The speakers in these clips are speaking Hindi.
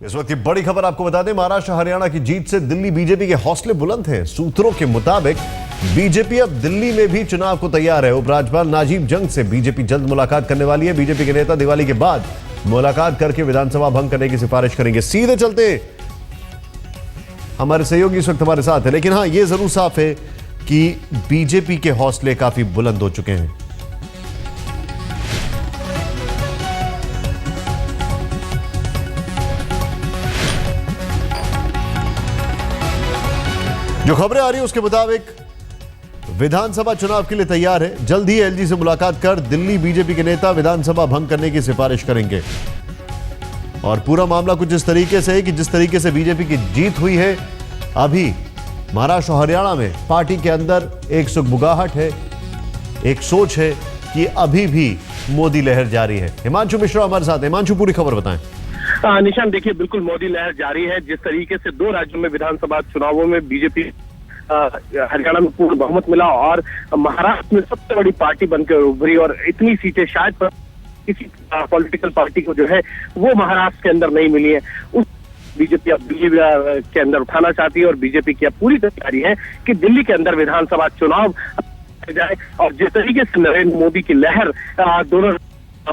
इस वक्त की बड़ी खबर आपको बता दें, महाराष्ट्र हरियाणा की जीत से दिल्ली बीजेपी के हौसले बुलंद हैं। सूत्रों के मुताबिक बीजेपी अब दिल्ली में भी चुनाव को तैयार है। उपराज्यपाल नाजीब जंग से बीजेपी जल्द मुलाकात करने वाली है। बीजेपी के नेता दिवाली के बाद मुलाकात करके विधानसभा भंग करने की सिफारिश करेंगे। सीधे चलते हमारे सहयोगी इस वक्त हमारे साथ है, लेकिन हां, यह जरूर साफ है कि बीजेपी के हौसले काफी बुलंद हो चुके हैं। जो खबरें आ रही है उसके मुताबिक विधानसभा चुनाव के लिए तैयार है। जल्द ही एलजी से मुलाकात कर दिल्ली बीजेपी के नेता विधानसभा भंग करने की सिफारिश करेंगे। और पूरा मामला कुछ इस तरीके से है कि जिस तरीके से बीजेपी की जीत हुई है, अभी महाराष्ट्र हरियाणा में पार्टी के अंदर एक सुगबुगाहट है, एक सोच है कि अभी भी मोदी लहर जारी है। हिमांशु मिश्रा हमारे साथ। हिमांशु, पूरी खबर बताएं। निशान, देखिए, बिल्कुल मोदी लहर जारी है। जिस तरीके से 2 राज्यों में विधानसभा चुनावों में बीजेपी हरियाणा में पूर्ण बहुमत मिला और महाराष्ट्र में सबसे बड़ी पार्टी बनकर उभरी, और इतनी सीटें शायद किसी पॉलिटिकल पार्टी को जो है वो महाराष्ट्र के अंदर नहीं मिली है। उस बीजेपी अब दिल्ली के अंदर उठाना चाहती है और बीजेपी की अब पूरी तैयारी है कि दिल्ली के अंदर विधानसभा चुनाव जाए। और जिस तरीके से नरेंद्र मोदी की लहर दोनों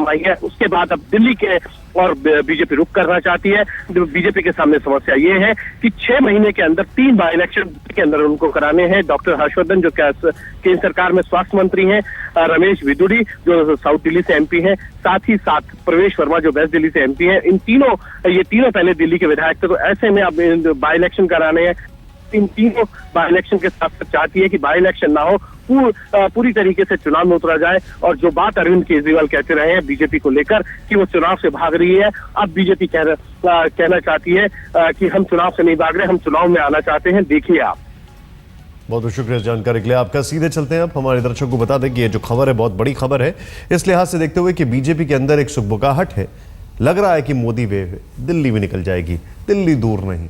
आई है, उसके बाद अब दिल्ली के और बीजेपी रुख करना चाहती है। बीजेपी के सामने समस्या ये है कि 6 महीने के अंदर 3 बाई इलेक्शन के अंदर उनको कराने हैं। डॉक्टर हर्षवर्धन जो केंद्र सरकार में स्वास्थ्य मंत्री हैं, रमेश बिदुड़ी जो साउथ दिल्ली से एमपी हैं, साथ ही साथ प्रवेश वर्मा जो वेस्ट दिल्ली से एमपी हैं, ये तीनों पहले दिल्ली के विधायक थे। तो ऐसे में अब बाई इलेक्शन कराने हैं। इन तीनों बाई इलेक्शन के साथ चाहती है कि बाई इलेक्शन ना हो, पूरी तरीके से चुनाव में उतरा जाए। और जो बात अरविंद केजरीवाल कहते रहे हैं बीजेपी को लेकर कि वो चुनाव से भाग रही है, अब बीजेपी कहना चाहती है कि हम चुनाव से नहीं भाग रहे, हम चुनाव में आना चाहते हैं। देखिए आप। बहुत बहुत शुक्रिया जानकारी के लिए आपका। सीधे चलते हैं, अब हमारे दर्शकों को बता दें कि ये जो खबर है बहुत बड़ी खबर है, इस लिहाज से देखते हुए कि बीजेपी के अंदर एक सुगबुगाहट है। लग रहा है कि मोदी वेव दिल्ली में निकल जाएगी, दिल्ली दूर नहीं।